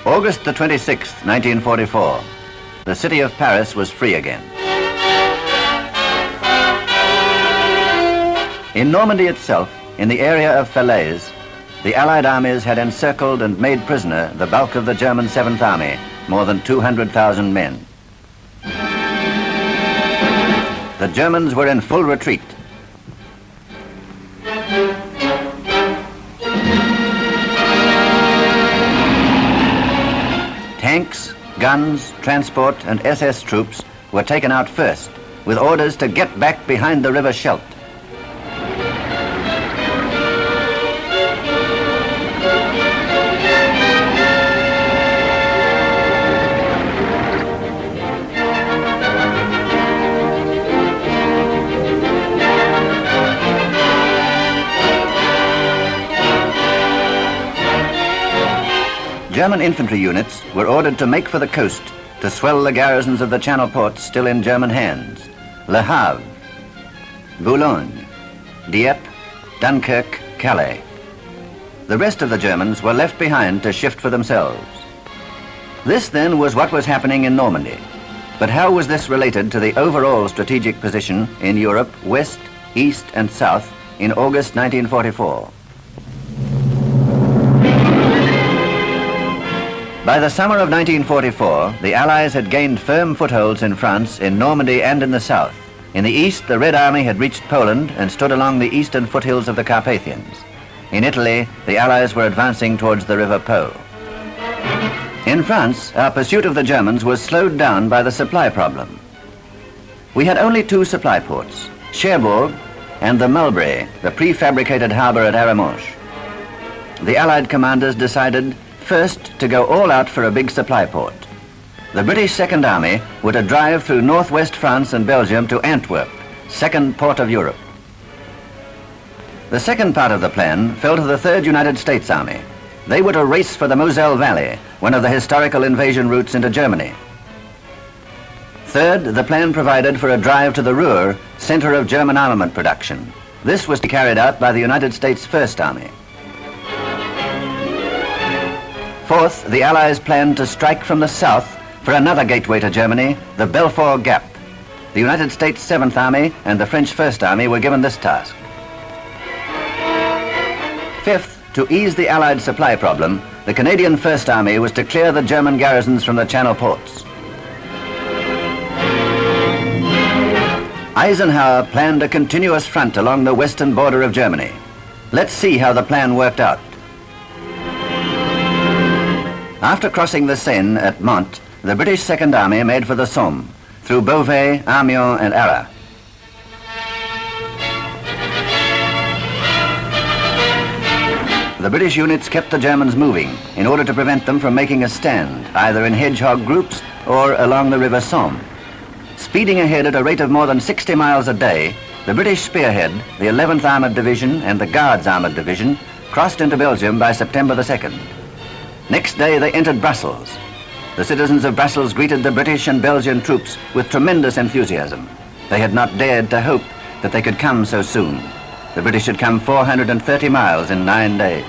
August the 26th, 1944. The city of Paris was free again. In Normandy itself, in the area of Falaise, the Allied armies had encircled and made prisoner the bulk of the German 7th Army, more than 200,000 men. The Germans were in full retreat. Tanks, guns, transport and SS troops were taken out first, with orders to get back behind the river Scheldt. German infantry units were ordered to make for the coast to swell the garrisons of the Channel ports still in German hands: Le Havre, Boulogne, Dieppe, Dunkirk, Calais. The rest of the Germans were left behind to shift for themselves. This then was what was happening in Normandy. But how was this related to the overall strategic position in Europe, West, East and South in August 1944? By the summer of 1944, the Allies had gained firm footholds in France, in Normandy and in the south. In the east, the Red Army had reached Poland and stood along the eastern foothills of the Carpathians. In Italy, the Allies were advancing towards the River Po. In France, our pursuit of the Germans was slowed down by the supply problem. We had only two supply ports, Cherbourg and the Mulbray, the prefabricated harbor at Arromanches. The Allied commanders decided first to go all out for a big supply port. The British Second Army were to drive through northwest France and Belgium to Antwerp, second port of Europe. The second part of the plan fell to the Third United States Army. They were to race for the Moselle Valley, one of the historical invasion routes into Germany. Third, the plan provided for a drive to the Ruhr, center of German armament production. This was to be carried out by the United States First Army. Fourth, the Allies planned to strike from the south for another gateway to Germany, the Belfort Gap. The United States 7th Army and the French First Army were given this task. Fifth, to ease the Allied supply problem, the Canadian First Army was to clear the German garrisons from the Channel ports. Eisenhower planned a continuous front along the western border of Germany. Let's see how the plan worked out. After crossing the Seine at Mantes, the British Second Army made for the Somme, through Beauvais, Amiens and Arras. The British units kept the Germans moving in order to prevent them from making a stand, either in hedgehog groups or along the River Somme. Speeding ahead at a rate of more than 60 miles a day, the British spearhead, the 11th Armoured Division and the Guards Armoured Division crossed into Belgium by September the 2nd. Next day they entered Brussels. The citizens of Brussels greeted the British and Belgian troops with tremendous enthusiasm. They had not dared to hope that they could come so soon. The British had come 430 miles in 9 days.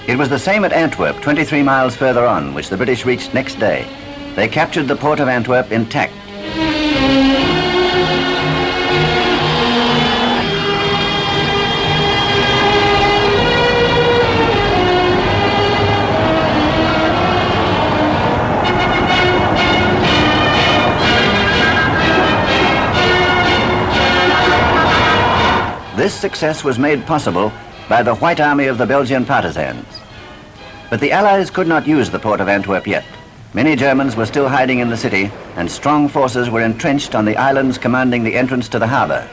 It was the same at Antwerp, 23 miles further on, which the British reached next day. They captured the port of Antwerp intact. This success was made possible by the White Army of the Belgian partisans. But the Allies could not use the port of Antwerp yet. Many Germans were still hiding in the city, and strong forces were entrenched on the islands commanding the entrance to the harbor,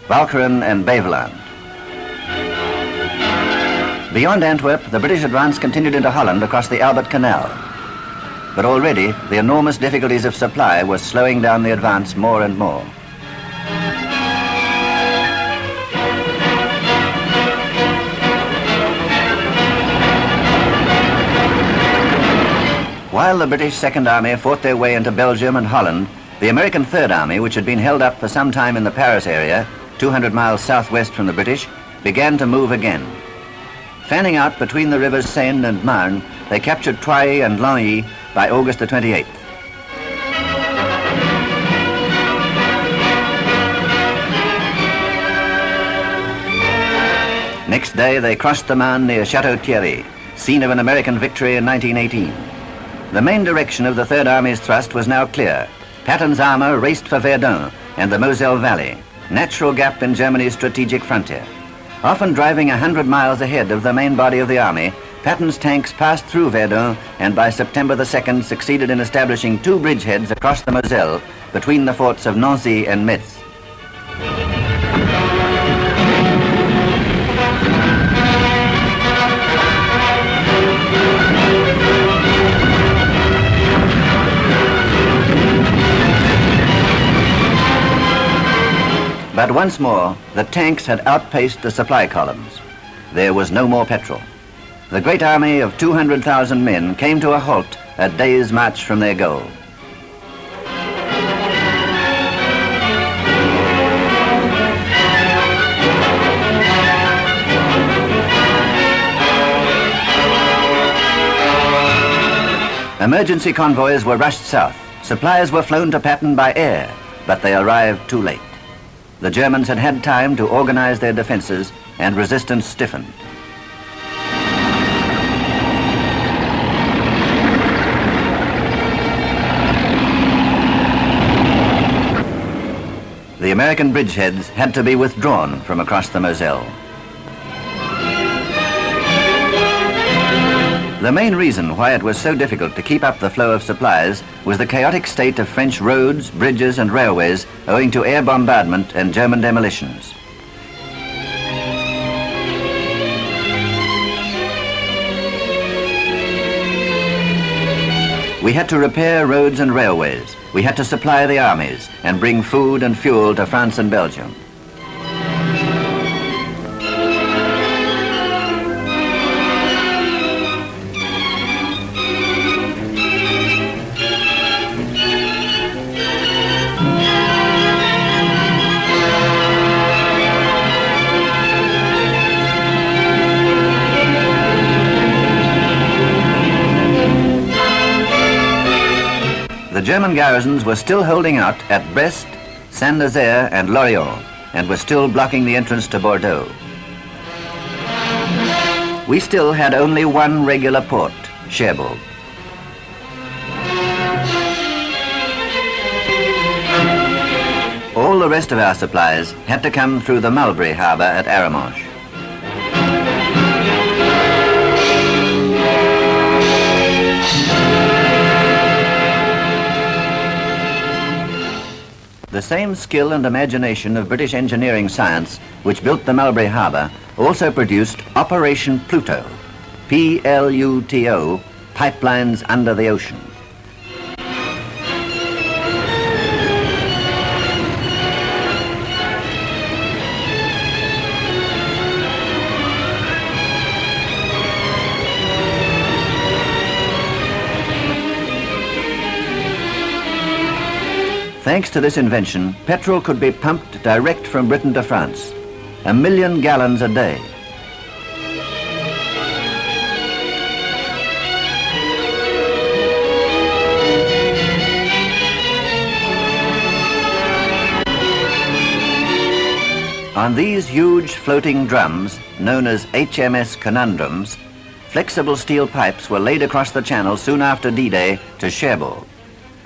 Walcheren and Beveland. Beyond Antwerp, the British advance continued into Holland across the Albert Canal. But already, the enormous difficulties of supply were slowing down the advance more and more. While the British Second Army fought their way into Belgium and Holland, the American Third Army, which had been held up for some time in the Paris area, 200 miles southwest from the British, began to move again. Fanning out between the rivers Seine and Marne, they captured Troyes and Lagny by August the 28th. Next day, they crossed the Marne near Château-Thierry, scene of an American victory in 1918. The main direction of the Third Army's thrust was now clear. Patton's armor raced for Verdun and the Moselle Valley, natural gap in Germany's strategic frontier. Often driving 100 miles ahead of the main body of the army, Patton's tanks passed through Verdun and by September the 2nd succeeded in establishing two bridgeheads across the Moselle between the forts of Nancy and Metz. But once more, the tanks had outpaced the supply columns. There was no more petrol. The great army of 200,000 men came to a halt a day's march from their goal. Emergency convoys were rushed south. Supplies were flown to Patton by air, but they arrived too late. The Germans had had time to organize their defenses, and resistance stiffened. The American bridgeheads had to be withdrawn from across the Moselle. The main reason why it was so difficult to keep up the flow of supplies was the chaotic state of French roads, bridges and railways owing to air bombardment and German demolitions. We had to repair roads and railways. We had to supply the armies and bring food and fuel to France and Belgium. The German garrisons were still holding out at Brest, Saint-Nazaire and Lorient, and were still blocking the entrance to Bordeaux. We still had only one regular port, Cherbourg. All the rest of our supplies had to come through the Mulberry Harbour at Arromanches. The same skill and imagination of British engineering science which built the Mulberry Harbour also produced Operation Pluto, P-L-U-T-O, pipelines under the ocean. Thanks to this invention, petrol could be pumped direct from Britain to France, 1 million gallons a day. On these huge floating drums, known as HMS Conundrums, flexible steel pipes were laid across the channel soon after D-Day to Cherbourg.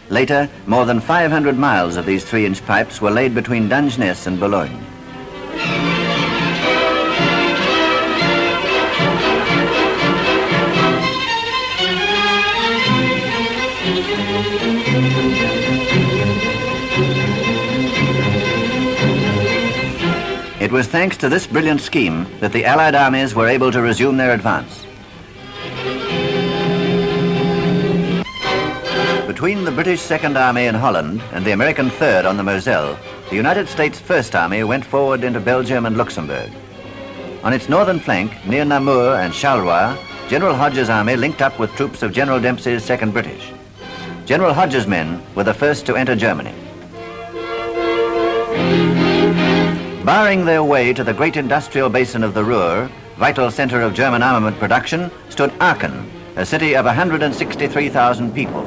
Later, more than 500 miles of these 3-inch pipes were laid between Dungeness and Boulogne. It was thanks to this brilliant scheme that the Allied armies were able to resume their advance. Between the British Second Army in Holland and the American Third on the Moselle, the United States First Army went forward into Belgium and Luxembourg. On its northern flank, near Namur and Charleroi, General Hodges' army linked up with troops of General Dempsey's 2nd British. General Hodges' men were the first to enter Germany. Barring their way to the great industrial basin of the Ruhr, vital center of German armament production, stood Aachen, a city of 163,000 people.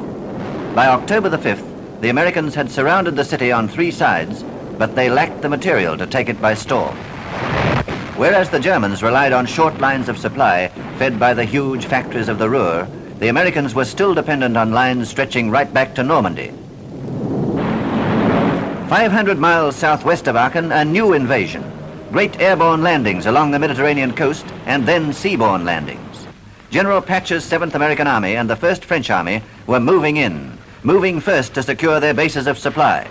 By October the 5th, the Americans had surrounded the city on 3 sides, but they lacked the material to take it by storm. Whereas the Germans relied on short lines of supply fed by the huge factories of the Ruhr, the Americans were still dependent on lines stretching right back to Normandy. 500 miles southwest of Aachen, a new invasion. Great airborne landings along the Mediterranean coast and then seaborne landings. General Patch's 7th American Army and the 1st French Army were moving first to secure their bases of supply.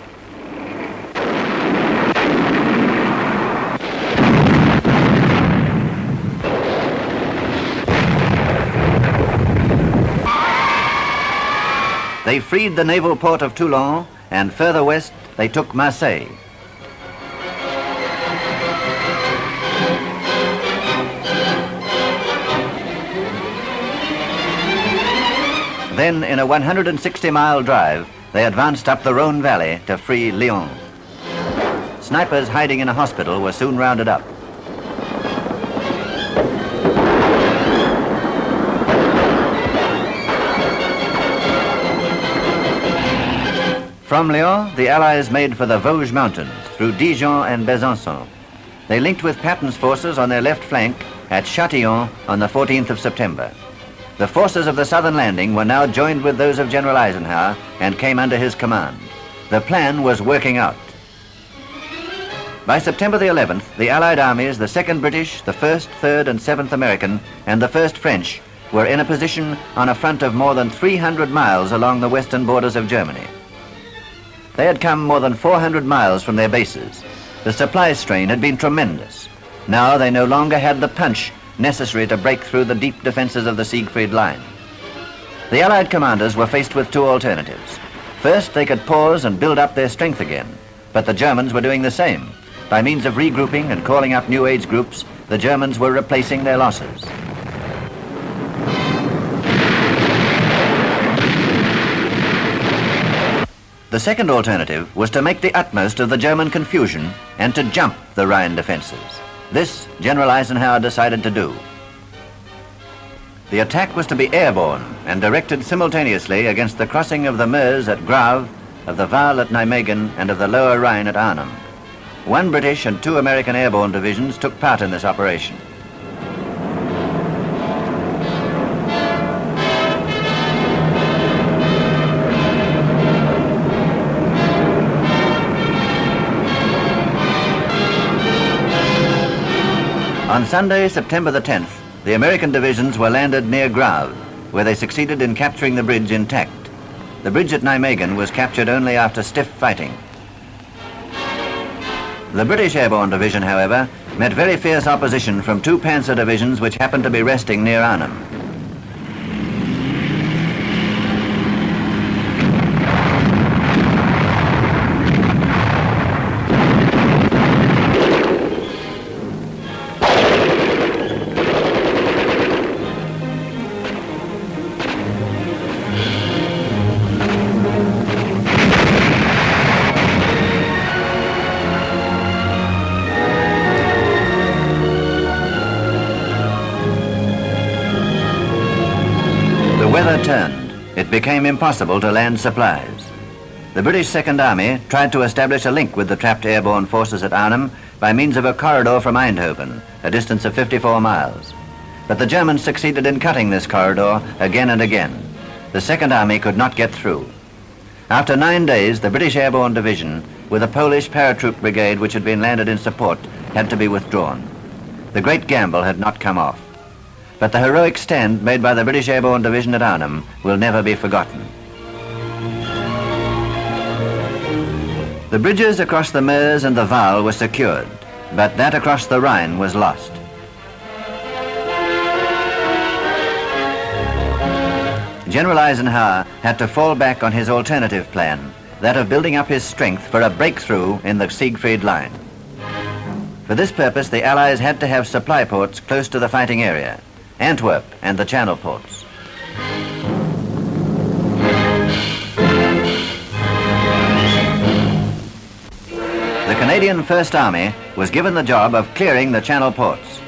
They freed the naval port of Toulon, and further west, they took Marseille. Then, in a 160-mile drive, they advanced up the Rhone Valley to free Lyon. Snipers hiding in a hospital were soon rounded up. From Lyon, the Allies made for the Vosges Mountains through Dijon and Besançon. They linked with Patton's forces on their left flank at Châtillon on the 14th of September. The forces of the southern landing were now joined with those of General Eisenhower and came under his command. The plan was working out. By September the 11th, the Allied armies, the 2nd British, the 1st, 3rd and 7th American, and the 1st French were in a position on a front of more than 300 miles along the western borders of Germany. They had come more than 400 miles from their bases. The supply strain had been tremendous. Now they no longer had the punch necessary to break through the deep defenses of the Siegfried Line. The Allied commanders were faced with 2 alternatives. First, they could pause and build up their strength again, but the Germans were doing the same. By means of regrouping and calling up new age groups, the Germans were replacing their losses. The second alternative was to make the utmost of the German confusion and to jump the Rhine defenses. This General Eisenhower decided to do. The attack was to be airborne and directed simultaneously against the crossing of the Meuse at Grave, of the Waal at Nijmegen, and of the Lower Rhine at Arnhem. 1 British and 2 American airborne divisions took part in this operation. On Sunday, September the 10th, the American divisions were landed near Grave, where they succeeded in capturing the bridge intact. The bridge at Nijmegen was captured only after stiff fighting. The British Airborne Division, however, met very fierce opposition from 2 panzer divisions which happened to be resting near Arnhem. Weather turned. It became impossible to land supplies. The British Second Army tried to establish a link with the trapped airborne forces at Arnhem by means of a corridor from Eindhoven, a distance of 54 miles. But the Germans succeeded in cutting this corridor again and again. The Second Army could not get through. After 9 days, the British Airborne Division, with a Polish paratroop brigade which had been landed in support, had to be withdrawn. The great gamble had not come off. But the heroic stand made by the British Airborne Division at Arnhem will never be forgotten. The bridges across the Meuse and the Waal were secured, but that across the Rhine was lost. General Eisenhower had to fall back on his alternative plan, that of building up his strength for a breakthrough in the Siegfried Line. For this purpose, the Allies had to have supply ports close to the fighting area. Antwerp and the Channel ports. The Canadian First Army was given the job of clearing the Channel ports.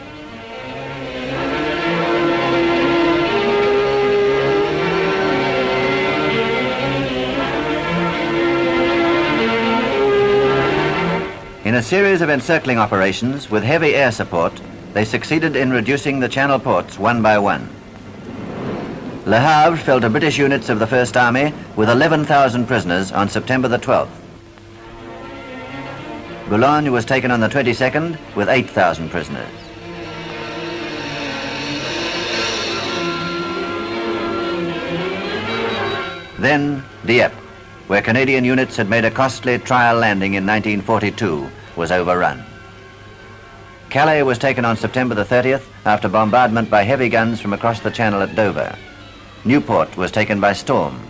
In a series of encircling operations with heavy air support, they succeeded in reducing the Channel ports one by one. Le Havre fell to British units of the First Army with 11,000 prisoners on September the 12th. Boulogne was taken on the 22nd with 8,000 prisoners. Then Dieppe, where Canadian units had made a costly trial landing in 1942, was overrun. Calais was taken on September the 30th after bombardment by heavy guns from across the Channel at Dover. Newport was taken by storm.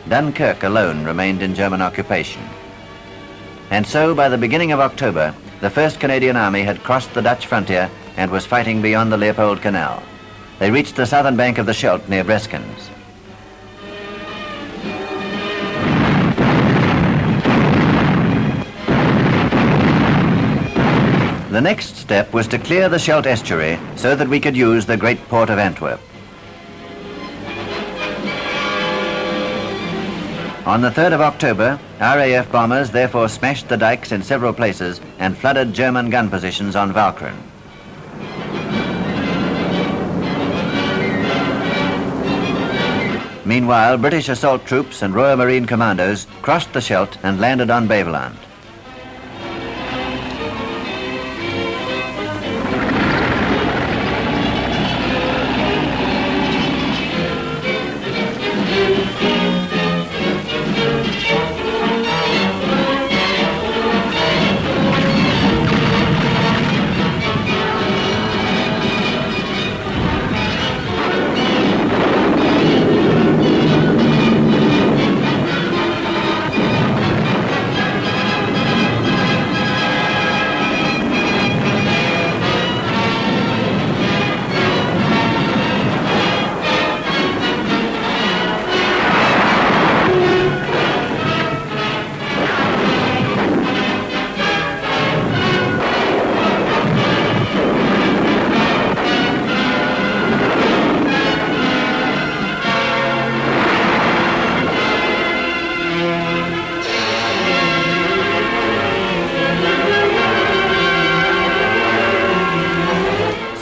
Dunkirk alone remained in German occupation. And so, by the beginning of October, the 1st Canadian Army had crossed the Dutch frontier and was fighting beyond the Leopold Canal. They reached the southern bank of the Scheldt near Breskens. The next step was to clear the Scheldt estuary so that we could use the great port of Antwerp. On the 3rd of October, RAF bombers therefore smashed the dikes in several places and flooded German gun positions on Walcheren. Meanwhile, British assault troops and Royal Marine commandos crossed the Scheldt and landed on Beveland.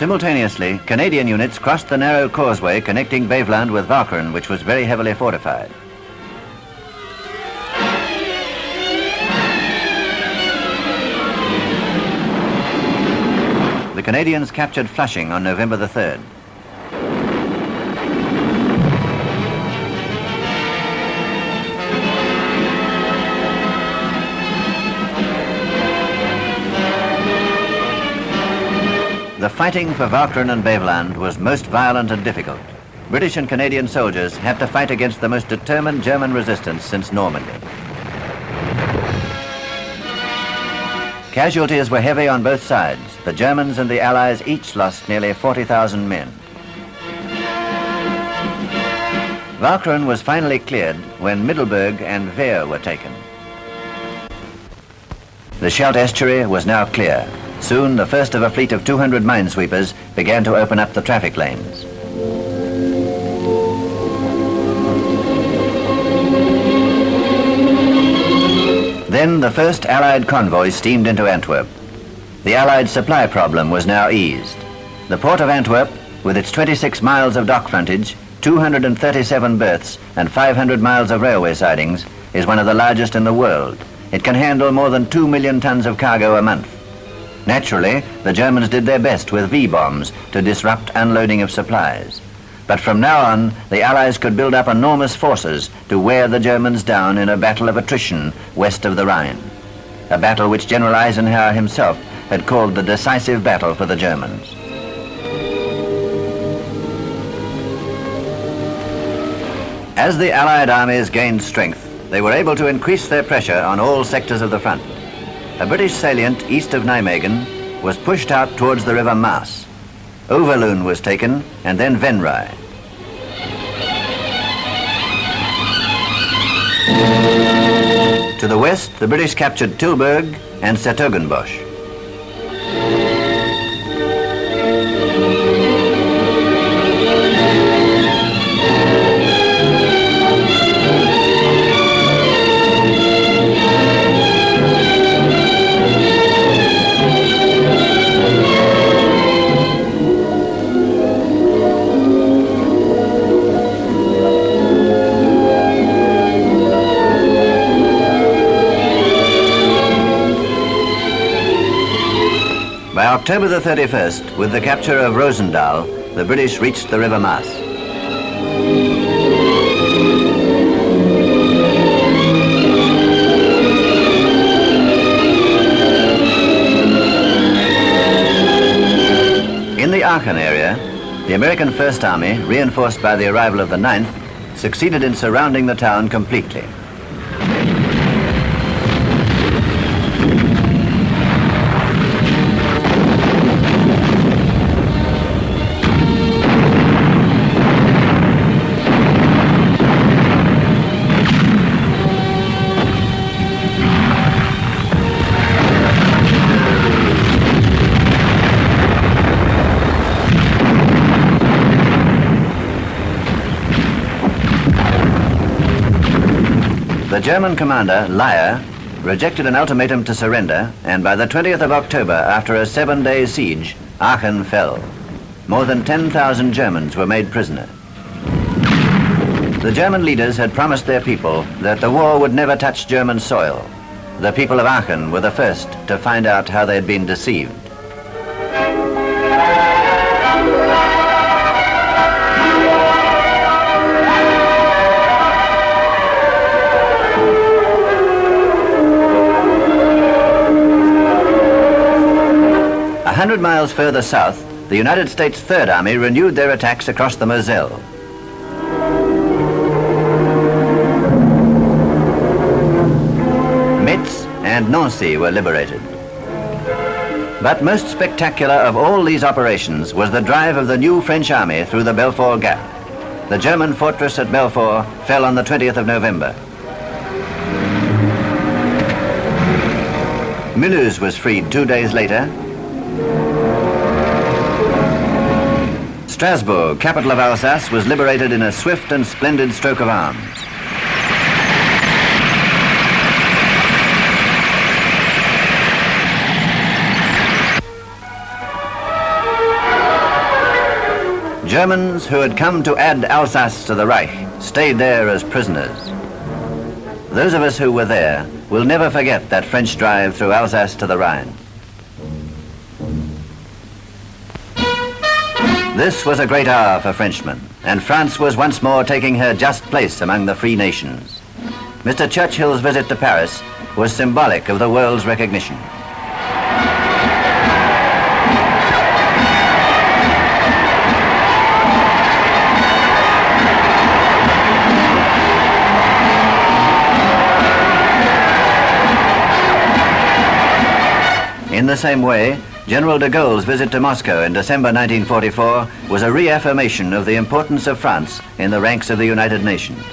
Simultaneously, Canadian units crossed the narrow causeway connecting Beveland with Walcheren, which was very heavily fortified. The Canadians captured Flushing on November the 3rd. The fighting for Walcheren and Beveland was most violent and difficult. British and Canadian soldiers had to fight against the most determined German resistance since Normandy. Casualties were heavy on both sides. The Germans and the Allies each lost nearly 40,000 men. Walcheren was finally cleared when Middelburg and Veer were taken. The Scheldt estuary was now clear. Soon, the first of a fleet of 200 minesweepers began to open up the traffic lanes. Then the first Allied convoy steamed into Antwerp. The Allied supply problem was now eased. The port of Antwerp, with its 26 miles of dock frontage, 237 berths, and 500 miles of railway sidings, is one of the largest in the world. It can handle more than 2 million tons of cargo a month. Naturally, the Germans did their best with V-bombs to disrupt unloading of supplies. But from now on, the Allies could build up enormous forces to wear the Germans down in a battle of attrition west of the Rhine. A battle which General Eisenhower himself had called the decisive battle for the Germans. As the Allied armies gained strength, they were able to increase their pressure on all sectors of the front. A British salient east of Nijmegen was pushed out towards the River Maas. Overloon was taken, and then Venray. To the west, the British captured Tilburg and 's-Hertogenbosch. By October the 31st, with the capture of Roosendaal, the British reached the River Maas. In the Aachen area, the American First Army, reinforced by the arrival of the 9th, succeeded in surrounding the town completely. The German commander, Leyer, rejected an ultimatum to surrender, and by the 20th of October, after a 7-day siege, Aachen fell. More than 10,000 Germans were made prisoner. The German leaders had promised their people that the war would never touch German soil. The people of Aachen were the first to find out how they had been deceived. A 100 miles further south, the United States Third Army renewed their attacks across the Moselle. Metz and Nancy were liberated. But most spectacular of all these operations was the drive of the new French army through the Belfort Gap. The German fortress at Belfort fell on the 20th of November. Mulhouse was freed 2 days later. Strasbourg, capital of Alsace, was liberated in a swift and splendid stroke of arms. Germans who had come to add Alsace to the Reich stayed there as prisoners. Those of us who were there will never forget that French drive through Alsace to the Rhine. This was a great hour for Frenchmen, and France was once more taking her just place among the free nations. Mr. Churchill's visit to Paris was symbolic of the world's recognition. In the same way, General de Gaulle's visit to Moscow in December 1944 was a reaffirmation of the importance of France in the ranks of the United Nations.